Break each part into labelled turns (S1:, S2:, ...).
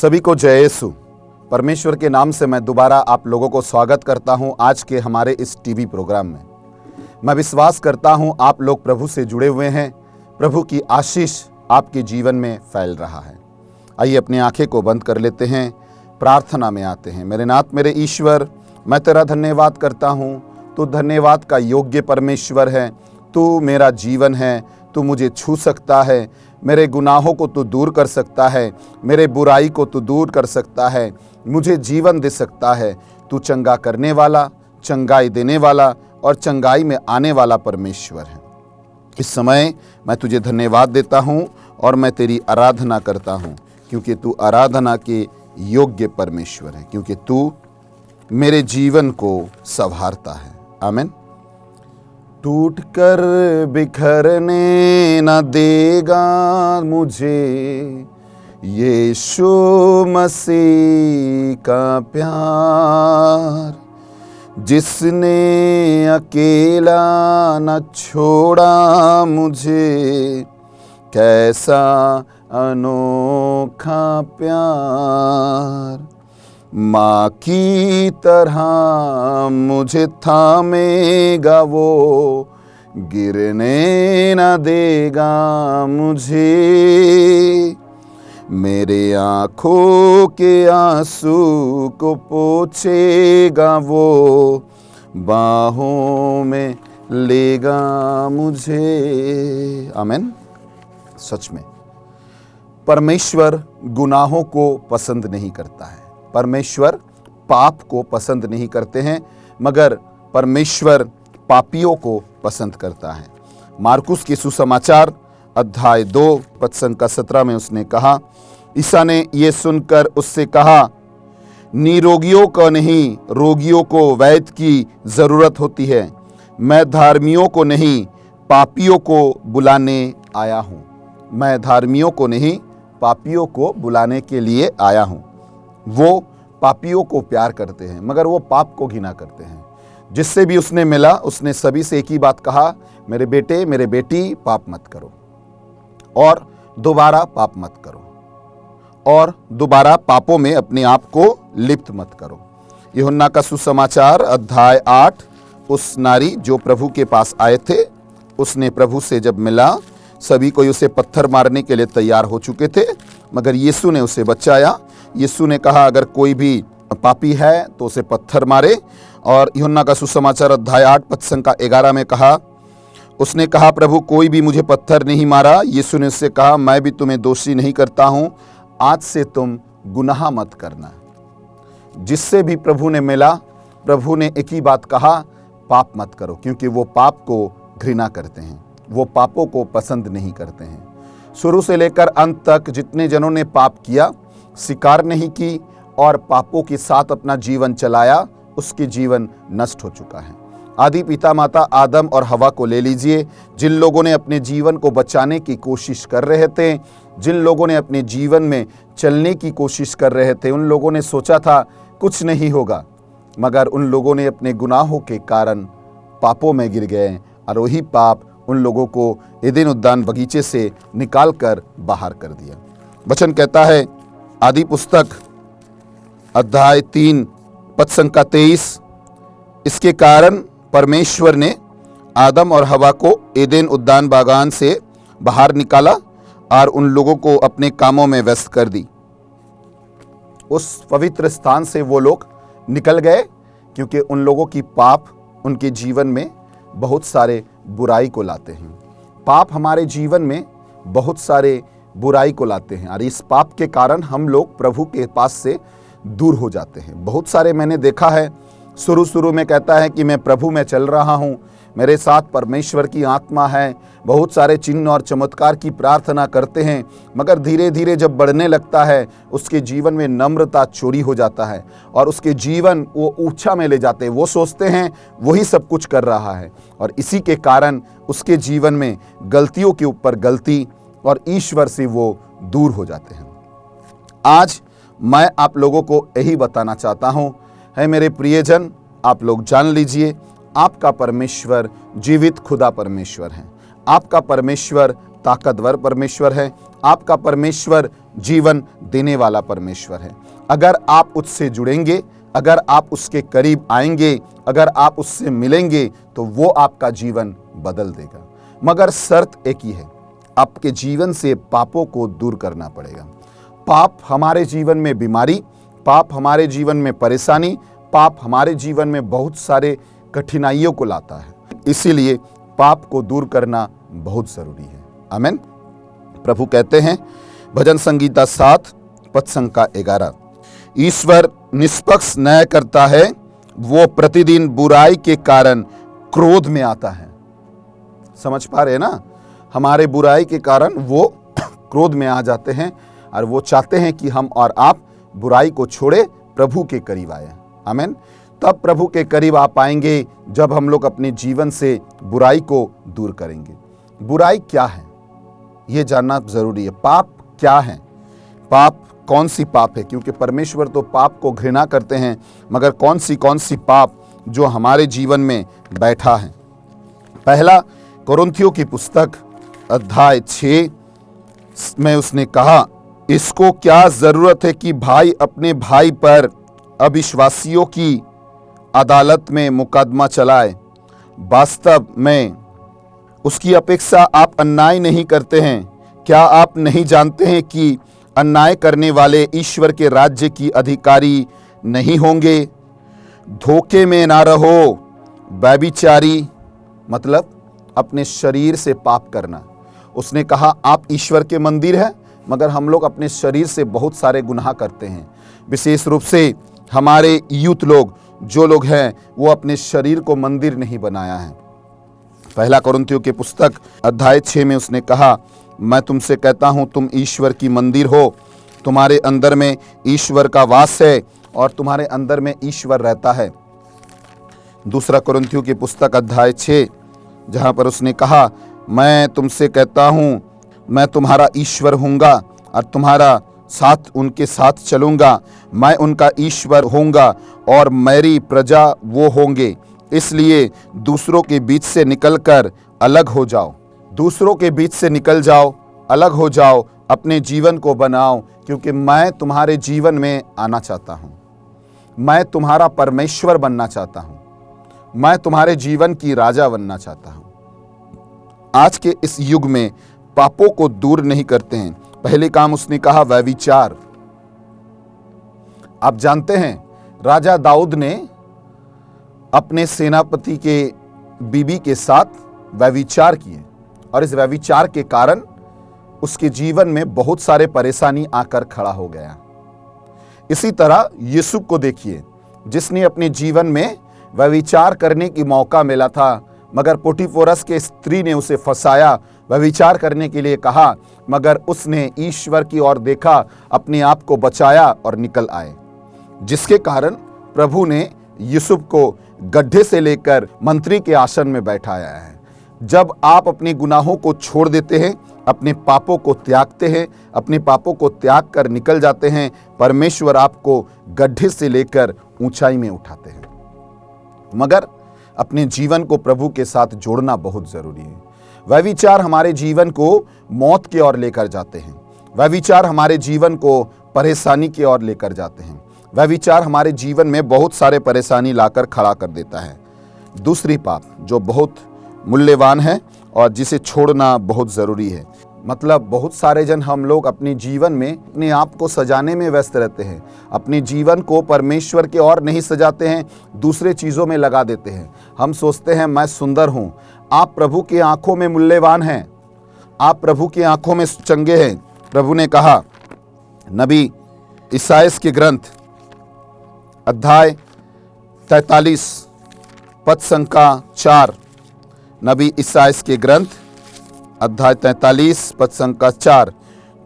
S1: सभी को जय यीशु। परमेश्वर के नाम से मैं दोबारा आप लोगों को स्वागत करता हूं आज के हमारे इस टीवी प्रोग्राम में। मैं विश्वास करता हूं आप लोग प्रभु से जुड़े हुए हैं, प्रभु की आशीष आपके जीवन में फैल रहा है। आइए अपनी आंखें को बंद कर लेते हैं, प्रार्थना में आते हैं। मेरे नाथ मेरे ईश्वर, मैं तेरा धन्यवाद करता हूं। तू धन्यवाद का योग्य परमेश्वर है। तू मेरा जीवन है, तू मुझे छू सकता है, मेरे गुनाहों को तू दूर कर सकता है, मेरे बुराई को तू दूर कर सकता है, मुझे जीवन दे सकता है। तू चंगा करने वाला, चंगाई देने वाला और चंगाई में आने वाला परमेश्वर है। इस समय मैं तुझे धन्यवाद देता हूँ और मैं तेरी आराधना करता हूँ, क्योंकि तू आराधना के योग्य परमेश्वर है, क्योंकि तू मेरे जीवन को संवारता है। आमीन। टूट कर बिखरने न देगा मुझे यीशु मसीह का प्यार, जिसने अकेला न छोड़ा मुझे, कैसा अनोखा प्यार। माँ की तरह मुझे थामेगा वो, गिरने न देगा मुझे, मेरे आँखों के आंसू को पोंछेगा वो, बाहों में लेगा मुझे। आमीन। सच में परमेश्वर गुनाहों को पसंद नहीं करता है, परमेश्वर पाप को पसंद नहीं करते हैं, मगर परमेश्वर पापियों को पसंद करता है। मार्कुस के सुसमाचार अध्याय 2 पद संख्या 17 में उसने कहा, ईसा ने ये सुनकर उससे कहा, निरोगियों को नहीं, रोगियों को वैद्य की जरूरत होती है। मैं धार्मियों को नहीं, पापियों को बुलाने आया हूँ। मैं धार्मियों को नहीं, पापियों को बुलाने के लिए आया हूँ। वो पापियों को प्यार करते हैं, मगर वो पाप को घृणा करते हैं। जिससे भी उसने मिला, उसने सभी से एक ही बात कहा, मेरे बेटे मेरे बेटी, पाप मत करो और दोबारा पाप मत करो और दोबारा पापों में अपने आप को लिप्त मत करो। यूहन्ना का सुसमाचार अध्याय 8, उस नारी जो प्रभु के पास आए थे, उसने प्रभु से जब मिला, सभी कोई उसे पत्थर मारने के लिए तैयार हो चुके थे, मगर यीशु ने उसे बचाया। यीशु ने कहा, अगर कोई भी पापी है तो उसे पत्थर मारे। और यूहन्ना का सुसमाचार अध्याय 8 पद संख्या 11 में कहा, उसने कहा, प्रभु कोई भी मुझे पत्थर नहीं मारा। यीशु ने उससे कहा, मैं भी तुम्हें दोषी नहीं करता हूं, आज से तुम गुनाह मत करना। जिससे भी प्रभु ने मिला, प्रभु ने एक ही बात कहा, पाप मत करो, क्योंकि वो पाप को घृणा करते हैं, वो पापों को पसंद नहीं करते हैं। शुरू से लेकर अंत तक जितने जनों ने पाप किया, स्वीकार नहीं की और पापों के साथ अपना जीवन चलाया, उसके जीवन नष्ट हो चुका है। आदि पिता माता आदम और हवा को ले लीजिए, जिन लोगों ने अपने जीवन को बचाने की कोशिश कर रहे थे, जिन लोगों ने अपने जीवन में चलने की कोशिश कर रहे थे, उन लोगों ने सोचा था कुछ नहीं होगा, मगर उन लोगों ने अपने गुनाहों के कारण पापों में गिर गए और वही पाप उन लोगों को एदेन उद्यान बगीचे से निकाल कर बाहर कर दिया। वचन कहता है, आदि पुस्तक अध्याय 3 पद संख्या 23, इसके कारण परमेश्वर ने आदम और हवा को एदेन उद्यान बागान से बाहर निकाला और उन लोगों को अपने कामों में व्यस्त कर दी। उस पवित्र स्थान से वो लोग निकल गए, क्योंकि उन लोगों की पाप उनके जीवन में बहुत सारे बुराई को लाते हैं। पाप हमारे जीवन में बहुत सारे बुराई को लाते हैं और इस पाप के कारण हम लोग प्रभु के पास से दूर हो जाते हैं। बहुत सारे मैंने देखा है, शुरू में कहता है कि मैं प्रभु में चल रहा हूँ, मेरे साथ परमेश्वर की आत्मा है, बहुत सारे चिन्ह और चमत्कार की प्रार्थना करते हैं, मगर धीरे धीरे जब बढ़ने लगता है, उसके जीवन में नम्रता चोरी हो जाता है और उसके जीवन वो ऊंचा में ले जाते हैं। वो सोचते हैं वही सब कुछ कर रहा है और इसी के कारण उसके जीवन में गलतियों के ऊपर गलती और ईश्वर से वो दूर हो जाते हैं। आज मैं आप लोगों को यही बताना चाहता हूँ, है मेरे प्रियजन, आप लोग जान लीजिए, आपका परमेश्वर जीवित खुदा परमेश्वर है। आपका परमेश्वर ताकतवर परमेश्वर है, आपका परमेश्वर जीवन देने वाला परमेश्वर है। अगर आप उससे जुड़ेंगे, अगर आप उसके करीब आएंगे, अगर आप उससे मिलेंगे तो वो आपका जीवन बदल देगा। मगर शर्त एक ही है, आपके जीवन से पापों को दूर करना पड़ेगा। पाप हमारे जीवन में बीमारी, पाप हमारे जीवन में परेशानी, पाप हमारे जीवन में बहुत सारे कठिनाइयों को लाता है। इसीलिए पाप को दूर करना बहुत जरूरी है। आमीन। प्रभु कहते हैं भजन संगीता 7 पद संख्या 11, ईश्वर निष्पक्ष न्याय करता है, वो प्रतिदिन बुराई के कारण क्रोध में आता है। समझ पा रहे हैं ना? हमारे बुराई के कारण वो क्रोध में आ जाते हैं और वो चाहते हैं कि हम और आप बुराई को छोड़े, प्रभु के करीब आए। आमीन। तब प्रभु के करीब आ पाएंगे जब हम लोग अपने जीवन से बुराई को दूर करेंगे। बुराई क्या है ये जानना जरूरी है। पाप क्या है? पाप कौन सी पाप है? क्योंकि परमेश्वर तो पाप को घृणा करते हैं, मगर कौन सी पाप जो हमारे जीवन में बैठा है। पहला कोरिन्थियों की पुस्तक अध्याय 6 में उसने कहा, इसको क्या जरूरत है कि भाई अपने भाई पर अविश्वासियों की अदालत में मुकदमा चलाए? वास्तव में उसकी अपेक्षा आप अन्याय नहीं करते हैं। क्या आप नहीं जानते हैं कि अन्याय करने वाले ईश्वर के राज्य की अधिकारी नहीं होंगे? धोखे में ना रहो। व्यभिचारी मतलब अपने शरीर से पाप करना। उसने कहा आप ईश्वर के मंदिर हैं, मगर हम लोग अपने शरीर से बहुत सारे गुनाह करते हैं। विशेष रूप से हमारे यूथ लोग, जो लोग हैं, वो अपने शरीर को मंदिर नहीं बनाया है। पहला कोरिन्थियों की पुस्तक अध्याय 6 में उसने कहा, मैं तुमसे कहता हूँ तुम ईश्वर की मंदिर हो, तुम्हारे अंदर में ईश्वर का वास है और तुम्हारे अंदर में ईश्वर रहता है। दूसरा कोरिन्थियों की पुस्तक अध्याय 6 जहाँ पर उसने कहा, मैं तुमसे कहता हूँ मैं तुम्हारा ईश्वर होऊंगा और तुम्हारा साथ उनके साथ चलूँगा, मैं उनका ईश्वर होऊंगा और मेरी प्रजा वो होंगे। इसलिए दूसरों के बीच से निकलकर अलग हो जाओ। दूसरों के बीच से निकल जाओ, अलग हो जाओ, अपने जीवन को बनाओ, क्योंकि मैं तुम्हारे जीवन में आना चाहता हूँ। मैं तुम्हारा परमेश्वर बनना चाहता हूँ। मैं तुम्हारे जीवन की राजा बनना चाहता हूँ। आज के इस युग में पापों को दूर नहीं करते हैं। पहले काम उसने कहा व्यभिचार। आप जानते हैं राजा दाऊद ने अपने सेनापति के बीबी के साथ व्यभिचार किए और इस व्यभिचार के कारण उसके जीवन में बहुत सारे परेशानी आकर खड़ा हो गया। इसी तरह यूसुफ को देखिए, जिसने अपने जीवन में व्यभिचार करने की मौका मिला था, मगर पोटीफोरस के स्त्री ने उसे फंसाया, व्यभिचार करने के लिए कहा, मगर उसने ईश्वर की ओर देखा, अपने आप को बचाया और निकल आए, जिसके कारण प्रभु ने यूसुफ को गड्ढे से लेकर मंत्री के आसन में बैठाया है। जब आप अपने गुनाहों को छोड़ देते हैं, अपने पापों को त्यागते हैं, अपने पापों को त्याग कर निकल जाते हैं, परमेश्वर आपको गड्ढे से लेकर ऊंचाई में उठाते हैं। मगर अपने जीवन को प्रभु के साथ जोड़ना बहुत जरूरी है। व्यभिचार हमारे जीवन को मौत की ओर लेकर जाते हैं। व्यभिचार हमारे जीवन को परेशानी की ओर लेकर जाते हैं। व्यभिचार हमारे जीवन में बहुत सारे परेशानी लाकर खड़ा कर देता है। दूसरी पाप जो बहुत मूल्यवान है और जिसे छोड़ना बहुत ज़रूरी है। मतलब बहुत सारे जन हम लोग अपने जीवन में अपने आप को सजाने में व्यस्त रहते हैं। अपने जीवन को परमेश्वर के ओर नहीं सजाते हैं, दूसरे चीज़ों में लगा देते हैं। हम सोचते हैं मैं सुंदर हूँ। आप प्रभु की आंखों में मूल्यवान हैं, आप प्रभु की आंखों में चंगे हैं। प्रभु ने कहा नबी ईसायाह के ग्रंथ अध्याय 43 पद संख्या 4, नबी ईसायाह के ग्रंथ अध्याय 43 पद संख्या 4,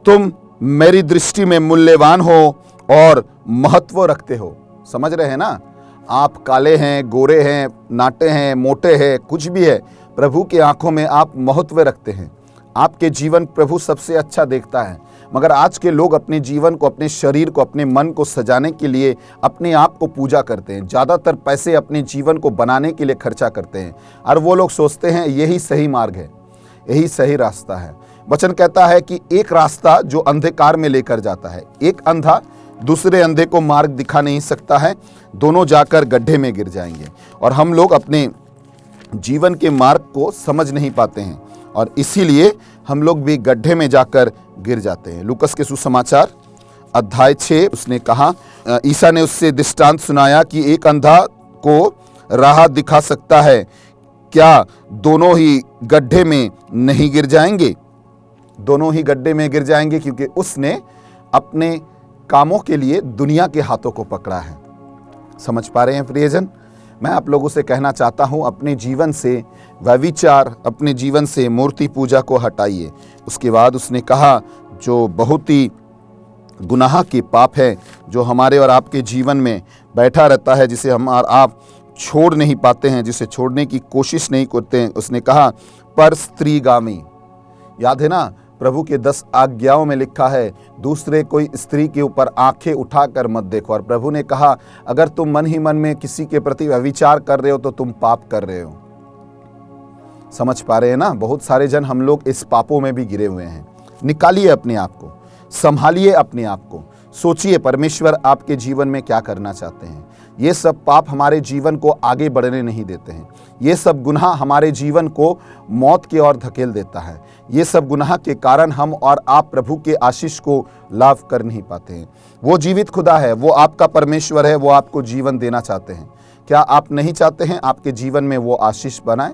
S1: तुम मेरी दृष्टि में मूल्यवान हो और महत्व रखते हो। समझ रहे हैं ना? आप काले हैं, गोरे हैं, नाटे हैं, मोटे हैं, कुछ भी है, प्रभु की आंखों में आप महत्व रखते हैं। आपके जीवन प्रभु सबसे अच्छा देखता है। मगर आज के लोग अपने जीवन को, अपने शरीर को, अपने मन को सजाने के लिए अपने आप को पूजा करते हैं। ज़्यादातर पैसे अपने जीवन को बनाने के लिए खर्चा करते हैं और वो लोग सोचते हैं यही सही मार्ग है, यही सही रास्ता है। वचन कहता है कि एक रास्ता जो अंधकार में लेकर जाता है, एक अंधा दूसरे अंधे को मार्ग दिखा नहीं सकता है, दोनों जाकर गड्ढे में गिर जाएंगे। और हम लोग अपने जीवन के मार्ग को समझ नहीं पाते हैं और इसीलिए हम लोग भी गड्ढे में जाकर गिर जाते हैं। लूकस के सुसमाचार अध्याय 6 उसने कहा, ईसा ने उससे दृष्टांत सुनाया कि एक अंधा को राह दिखा सकता है, क्या दोनों ही गड्ढे में नहीं गिर जाएंगे? दोनों ही गड्ढे में गिर जाएंगे, क्योंकि उसने अपने कामों के लिए दुनिया के हाथों को पकड़ा है। समझ पा रहे हैं प्रियजन? मैं आप लोगों से कहना चाहता हूं, अपने जीवन से व्यभिचार, अपने जीवन से मूर्ति पूजा को हटाइए। उसके बाद उसने कहा, जो बहुत ही गुनाह के पाप है जो हमारे और आपके जीवन में बैठा रहता है, जिसे हम और आप छोड़ नहीं पाते हैं, जिसे छोड़ने की कोशिश नहीं करते हैं, उसने कहा पर स्त्रीगामी। याद है ना, प्रभु के 10 आज्ञाओं में लिखा है, दूसरे कोई स्त्री के ऊपर आंखें उठाकर मत देखो। और प्रभु ने कहा, अगर तुम मन ही मन में किसी के प्रति व्यभिचार कर रहे हो तो तुम पाप कर रहे हो। समझ पा रहे हैं ना? बहुत सारे जन हम लोग इस पापों में भी गिरे हुए हैं। निकालिए अपने आप को, संभालिए अपने आप को, सोचिए परमेश्वर आपके जीवन में क्या करना चाहते हैं। ये सब पाप हमारे जीवन को आगे बढ़ने नहीं देते हैं। ये सब गुनाह हमारे जीवन को मौत की ओर धकेल देता है। ये सब गुनाह के कारण हम और आप प्रभु के आशीष को लाभ कर नहीं पाते हैं। वो जीवित खुदा है, वो आपका परमेश्वर है, वो आपको जीवन देना चाहते हैं। क्या आप नहीं चाहते हैं आपके जीवन में वो आशीष बनाए?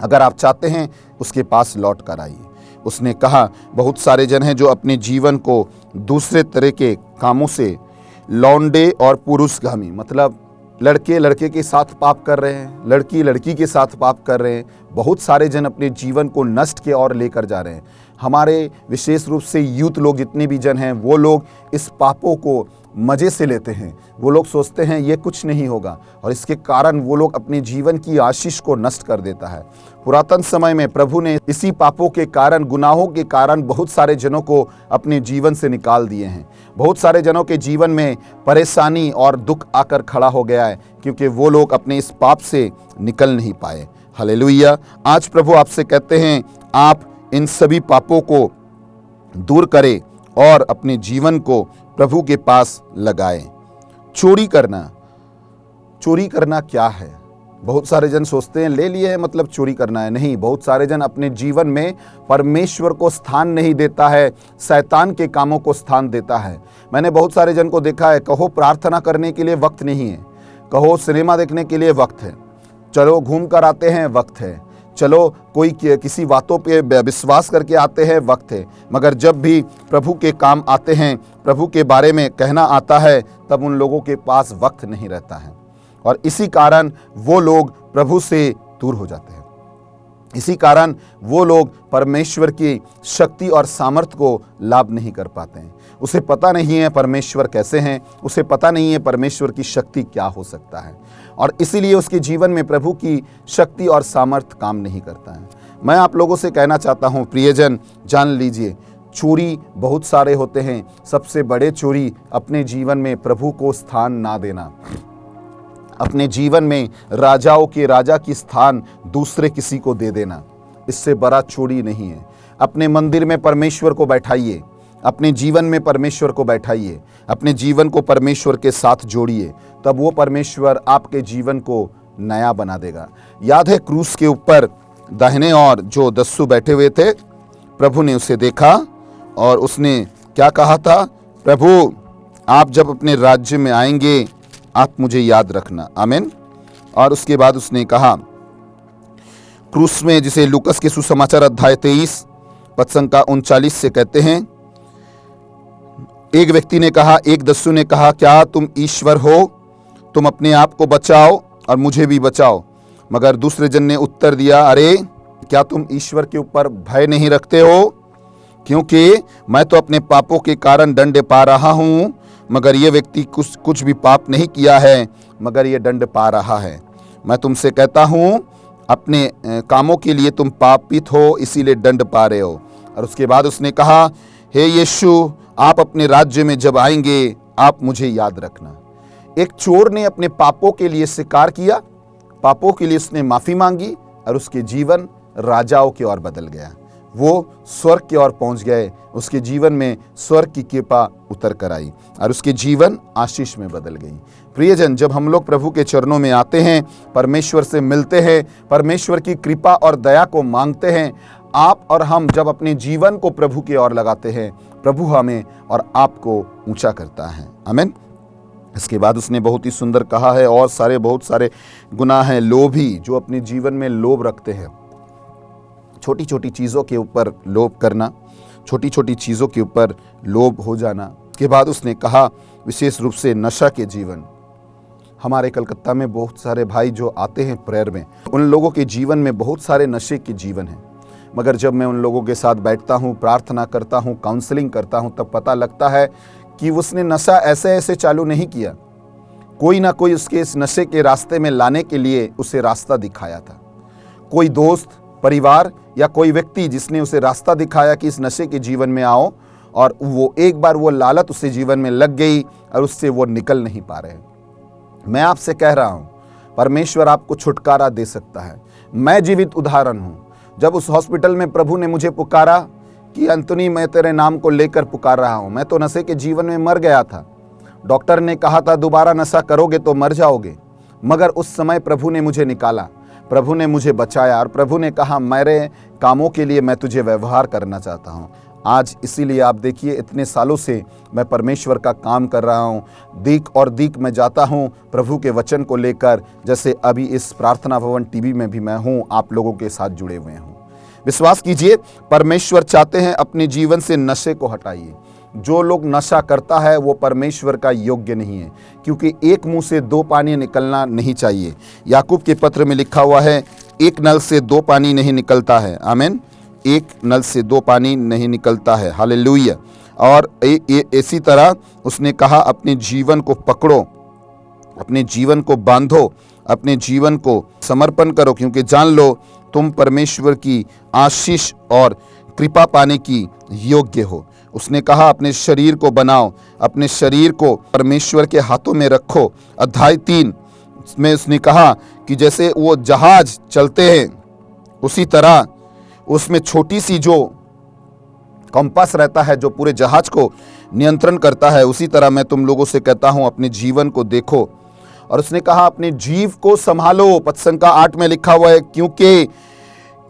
S1: अगर आप चाहते हैं, उसके पास लौट कर आइए। उसने कहा, बहुत सारे जन हैं जो अपने जीवन को दूसरे तरह के कामों से, लौंडे और पुरुषगामी, मतलब लड़के लड़के के साथ पाप कर रहे हैं, लड़की लड़की के साथ पाप कर रहे हैं। बहुत सारे जन अपने जीवन को नष्ट के ओर लेकर जा रहे हैं। हमारे विशेष रूप से यूथ लोग जितने भी जन हैं, वो लोग इस पापों को मज़े से लेते हैं। वो लोग सोचते हैं ये कुछ नहीं होगा, और इसके कारण वो लोग अपने जीवन की आशीष को नष्ट कर देता है। पुरातन समय में प्रभु ने इसी पापों के कारण, गुनाहों के कारण बहुत सारे जनों को अपने जीवन से निकाल दिए हैं। बहुत सारे जनों के जीवन में परेशानी और दुख आकर खड़ा हो गया है, क्योंकि वो लोग अपने इस पाप से निकल नहीं पाए। हालेलुया। आज प्रभु आपसे कहते हैं, आप इन सभी पापों को दूर करें और अपने जीवन को प्रभु के पास लगाएं। चोरी करना क्या है? बहुत सारे जन सोचते हैं ले लिए है मतलब चोरी करना है। नहीं, बहुत सारे जन अपने जीवन में परमेश्वर को स्थान नहीं देता है, शैतान के कामों को स्थान देता है। मैंने बहुत सारे जन को देखा है, कहो प्रार्थना करने के लिए वक्त नहीं है, कहो सिनेमा देखने के लिए वक्त है, चलो घूम कर आते हैं, वक्त है, चलो कोई किसी बातों पे विश्वास करके आते हैं, वक्त है। मगर जब भी प्रभु के काम आते हैं, प्रभु के बारे में कहना आता है, तब उन लोगों के पास वक्त नहीं रहता है, और इसी कारण वो लोग प्रभु से दूर हो जाते हैं। इसी कारण वो लोग परमेश्वर की शक्ति और सामर्थ्य को लाभ नहीं कर पाते हैं। उसे पता नहीं है परमेश्वर कैसे हैं, उसे पता नहीं है परमेश्वर की शक्ति क्या हो सकता है, और इसीलिए उसके जीवन में प्रभु की शक्ति और सामर्थ्य काम नहीं करता है। मैं आप लोगों से कहना चाहता हूँ प्रियजन, जान लीजिए, चोरी बहुत सारे होते हैं। सबसे बड़े चोरी अपने जीवन में प्रभु को स्थान ना देना, अपने जीवन में राजाओं के राजा की स्थान दूसरे किसी को दे देना, इससे बड़ा चोरी नहीं है। अपने मंदिर में परमेश्वर को बैठाइए, अपने जीवन में परमेश्वर को बैठाइए, अपने जीवन को परमेश्वर के साथ जोड़िए, तब वो परमेश्वर आपके जीवन को नया बना देगा। याद है क्रूस के ऊपर दाहिने ओर जो दस्यु बैठे हुए थे, प्रभु ने उसे देखा और उसने क्या कहा था, प्रभु आप जब अपने राज्य में आएंगे आप मुझे याद रखना, आमीन। और उसके बाद उसने कहा क्रूस में, जिसे लूकस के सुसमाचार अध्याय 23 पद संख्या 39 से कहते हैं, एक व्यक्ति ने कहा, एक दस्यु ने कहा, क्या तुम ईश्वर हो? तुम अपने आप को बचाओ और मुझे भी बचाओ। मगर दूसरे जन ने उत्तर दिया, अरे क्या तुम ईश्वर के ऊपर भय नहीं रखते हो? क्योंकि मैं तो अपने पापों के कारण दंड पा रहा हूँ, मगर ये व्यक्ति कुछ भी पाप नहीं किया है, मगर ये दंड पा रहा है। मैं तुमसे कहता हूँ, अपने कामों के लिए तुम पापित हो, इसीलिए दंड पा रहे हो। और उसके बाद उसने कहा, हे यीशु, आप अपने राज्य में जब आएंगे आप मुझे याद रखना। एक चोर ने अपने पापों के लिए स्वीकार किया, पापों के लिए उसने माफ़ी मांगी, और उसके जीवन राजाओं की ओर बदल गया। वो स्वर्ग की ओर पहुंच गए। उसके जीवन में स्वर्ग की कृपा उतर कर आई और उसके जीवन आशीष में बदल गई। प्रियजन, जब हम लोग प्रभु के चरणों में आते हैं, परमेश्वर से मिलते हैं, परमेश्वर की कृपा और दया को मांगते हैं, आप और हम जब अपने जीवन को प्रभु की ओर लगाते हैं, प्रभु हमें और आपको ऊंचा करता है। आमीन। इसके बाद उसने बहुत ही सुंदर कहा है, और बहुत सारे गुनाह हैं। लोभी, जो अपने जीवन में लोभ रखते हैं, छोटी छोटी चीज़ों के ऊपर लोभ करना, छोटी छोटी चीज़ों के ऊपर लोभ हो जाना। उसके बाद उसने कहा विशेष रूप से नशा के जीवन। हमारे कलकत्ता में बहुत सारे भाई जो आते हैं प्रेयर में, उन लोगों के जीवन में बहुत सारे नशे के जीवन हैं। मगर जब मैं उन लोगों के साथ बैठता हूँ, प्रार्थना करता हूँ, काउंसलिंग करता हूँ, तब पता लगता है कि उसने नशा ऐसे ऐसे चालू नहीं किया। कोई ना कोई उसके इस नशे के रास्ते में लाने के लिए उसे रास्ता दिखाया था। कोई दोस्त, परिवार या कोई व्यक्ति जिसने उसे रास्ता दिखाया कि इस नशे के जीवन में आओ, और वो एक बार वो लालच उसके जीवन में लग गई और उससे वो निकल नहीं पा रहे। मैं आपसे कह रहा हूँ, परमेश्वर आपको छुटकारा दे सकता है। मैं जीवित उदाहरण हूँ। जब उस हॉस्पिटल में प्रभु ने मुझे पुकारा कि अंतोनी, मैं तेरे नाम को लेकर पुकार रहा हूँ, मैं तो नशे के जीवन में मर गया था। डॉक्टर ने कहा था दोबारा नशा करोगे तो मर जाओगे। मगर उस समय प्रभु ने मुझे निकाला, प्रभु ने मुझे बचाया, और प्रभु ने कहा मेरे कामों के लिए मैं तुझे व्यवहार करना चाहता हूँ। आज इसीलिए आप देखिए, इतने सालों से मैं परमेश्वर का काम कर रहा हूँ। दीक और दीक मैं जाता हूँ प्रभु के वचन को लेकर। जैसे अभी इस प्रार्थना भवन टीवी में भी मैं हूँ, आप लोगों के साथ जुड़े हुए हूँ। विश्वास कीजिए, परमेश्वर चाहते हैं अपने जीवन से नशे को हटाइए। जो लोग नशा करता है वो परमेश्वर का योग्य नहीं है, क्योंकि एक मुंह से दो पानी निकलना नहीं चाहिए। याकूब के पत्र में लिखा हुआ है, एक नल से दो पानी नहीं निकलता है। आमीन। एक नल से दो पानी नहीं निकलता है। हालेलुया। और इसी तरह उसने कहा, अपने जीवन को पकड़ो, अपने जीवन को बांधो, अपने जीवन को समर्पण करो, क्योंकि जान लो तुम परमेश्वर की आशीष और कृपा पाने की योग्य हो। उसने कहा अपने शरीर को बनाओ, अपने शरीर को परमेश्वर के हाथों में रखो। अध्याय 3 में उसने कहा कि जैसे वो जहाज चलते हैं, उसी तरह उसमें छोटी सी जो कंपास रहता है जो पूरे जहाज को नियंत्रण करता है, उसी तरह मैं तुम लोगों से कहता हूं अपने जीवन को देखो। और उसने कहा अपने जीव को संभालो। पत्संका 8 में लिखा हुआ है, क्योंकि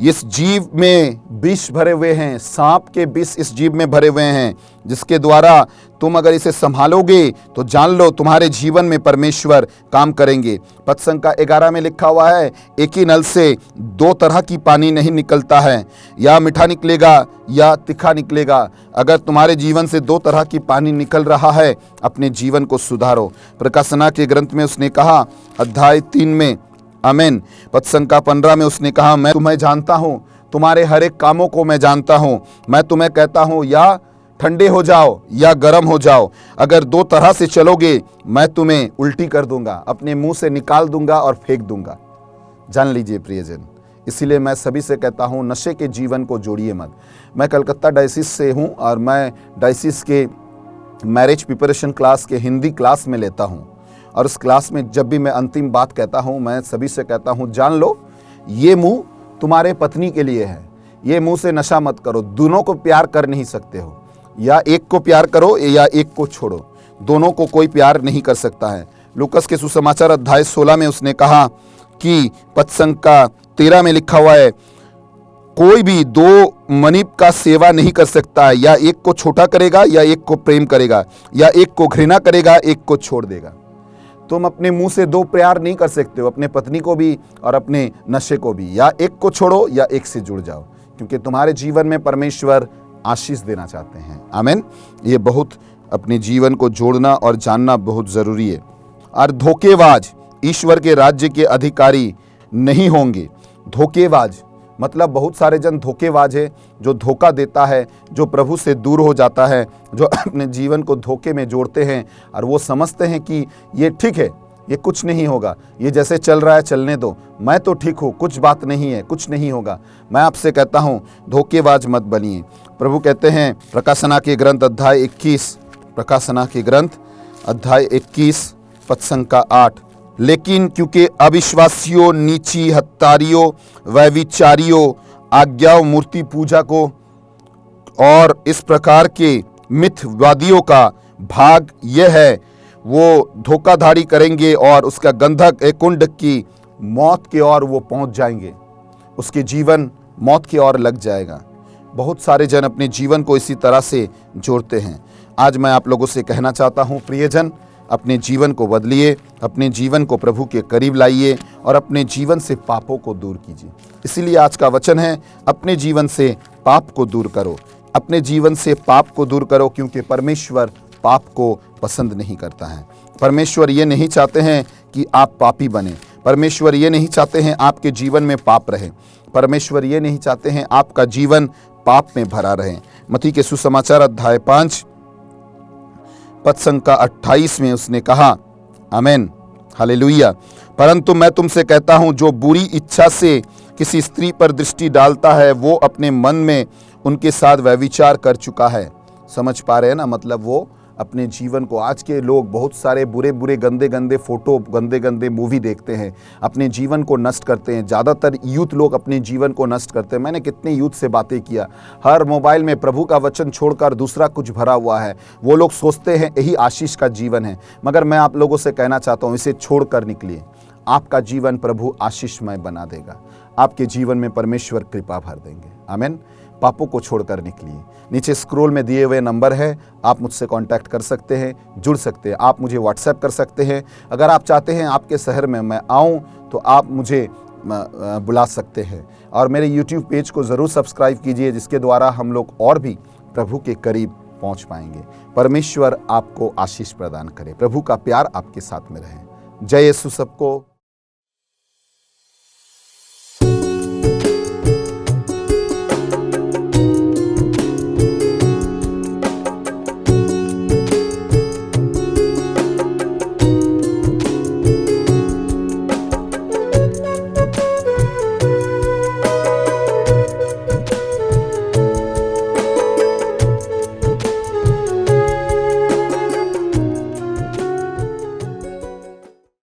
S1: इस जीव में विष भरे हुए हैं, सांप के विष इस जीव में भरे हुए हैं, जिसके द्वारा तुम अगर इसे संभालोगे तो जान लो तुम्हारे जीवन में परमेश्वर काम करेंगे। पत्संका 11 में लिखा हुआ है, एक ही नल से दो तरह की पानी नहीं निकलता है, या मीठा निकलेगा या तीखा निकलेगा। अगर तुम्हारे जीवन से दो तरह की पानी निकल रहा है, अपने जीवन को सुधारो। प्रकाशना के ग्रंथ में उसने कहा अध्याय 3 में, आमीन, पत्संका 15 में उसने कहा, मैं तुम्हें जानता हूं, तुम्हारे हर एक कामों को मैं जानता हूं। मैं तुम्हें कहता हूं या ठंडे हो जाओ या गर्म हो जाओ। अगर दो तरह से चलोगे मैं तुम्हें उल्टी कर दूंगा, अपने मुंह से निकाल दूंगा और फेंक दूंगा। जान लीजिए प्रियजन, इसीलिए मैं सभी से कहता हूं नशे के जीवन को जोड़िए मत। मैं कलकत्ता डायसिस से हूं और मैं डायसिस के मैरिज प्रिपरेशन क्लास के हिंदी क्लास में लेता हूं। और उस क्लास में जब भी मैं अंतिम बात कहता हूं, मैं सभी से कहता हूं जान लो ये मुंह तुम्हारे पत्नी के लिए है, ये मुंह से नशा मत करो। दोनों को प्यार कर नहीं सकते हो, या एक को प्यार करो या एक को छोड़ो, दोनों को कोई प्यार नहीं कर सकता है। लूकस के सुसमाचार अध्याय 16 में उसने कहा कि पत्संका 13 में लिखा हुआ है, कोई भी दो मनीब का सेवा नहीं कर सकता है, या एक को छोटा करेगा या एक को प्रेम करेगा, या एक को घृणा करेगा एक को छोड़ देगा। तुम अपने मुंह से दो प्यार नहीं कर सकते हो, अपने पत्नी को भी और अपने नशे को भी। या एक को छोड़ो या एक से जुड़ जाओ, क्योंकि तुम्हारे जीवन में परमेश्वर आशीष देना चाहते हैं। आमीन। ये बहुत अपने जीवन को जोड़ना और जानना बहुत जरूरी है। और धोखेबाज ईश्वर के राज्य के अधिकारी नहीं होंगे। धोखेबाज मतलब बहुत सारे जन धोखेबाज है, जो धोखा देता है, जो प्रभु से दूर हो जाता है, जो अपने जीवन को धोखे में जोड़ते हैं और वो समझते हैं कि ये ठीक है, ये कुछ नहीं होगा, ये जैसे चल रहा है चलने दो, मैं तो ठीक हूँ, कुछ बात नहीं है, कुछ नहीं होगा। मैं आपसे कहता हूँ धोखेबाज मत बनिए। प्रभु कहते हैं प्रकाशना के ग्रंथ अध्याय 21, प्रकाशना के ग्रंथ अध्याय 21 पत्संका 8, लेकिन क्योंकि अविश्वासियों, नीची, हत्यारियों, व्यभिचारियों, आज्ञाओं, मूर्ति पूजा को और इस प्रकार के मिथवादियों का भाग यह है, वो धोखाधड़ी करेंगे और उसका गंधक एक कुंड की मौत की ओर वो पहुंच जाएंगे, उसके जीवन मौत की ओर लग जाएगा। बहुत सारे जन अपने जीवन को इसी तरह से जोड़ते हैं। आज मैं आप लोगों से कहना चाहता हूं, प्रियजन, अपने जीवन को बदलिए, अपने जीवन को प्रभु के करीब लाइए और अपने जीवन से पापों को दूर कीजिए। इसीलिए आज का वचन है, अपने जीवन से पाप को दूर करो, अपने जीवन से पाप को दूर करो, क्योंकि परमेश्वर पाप को पसंद नहीं करता है। परमेश्वर ये नहीं चाहते हैं कि आप पापी बने। परमेश्वर ये नहीं चाहते हैं आपके जीवन में पाप रहे। परमेश्वर ये नहीं चाहते हैं आपका जीवन पाप में भरा रहे। मत्ती के सुसमाचार अध्याय 5 पद संख्या 28 में उसने कहा, आमीन, हालेलुया, परंतु मैं तुमसे कहता हूं, जो बुरी इच्छा से किसी स्त्री पर दृष्टि डालता है, वो अपने मन में उनके साथ व्यभिचार कर चुका है। समझ पा रहे हैं ना? मतलब वो अपने जीवन को, आज के लोग बहुत सारे बुरे बुरे गंदे गंदे फोटो, गंदे गंदे मूवी देखते हैं, अपने जीवन को नष्ट करते हैं। ज़्यादातर यूथ लोग अपने जीवन को नष्ट करते हैं। मैंने कितने यूथ से बातें किया, हर मोबाइल में प्रभु का वचन छोड़कर दूसरा कुछ भरा हुआ है। वो लोग सोचते हैं यही आशीष का जीवन है, मगर मैं आप लोगों से कहना चाहता हूँ, इसे छोड़कर निकलिए। आपका जीवन प्रभु आशीषमय बना देगा। आपके जीवन में परमेश्वर कृपा भर देंगे। आमीन। पापों को छोड़कर निकलिए। नीचे स्क्रॉल में दिए हुए नंबर है, आप मुझसे कांटेक्ट कर सकते हैं, जुड़ सकते हैं। आप मुझे व्हाट्सएप कर सकते हैं। अगर आप चाहते हैं आपके शहर में मैं आऊं तो आप मुझे बुला सकते हैं। और मेरे यूट्यूब पेज को ज़रूर सब्सक्राइब कीजिए, जिसके द्वारा हम लोग और भी प्रभु के करीब पहुंच पाएंगे। परमेश्वर आपको आशीष प्रदान करे। प्रभु का प्यार आपके साथ में रहे। जय यीशु सबको।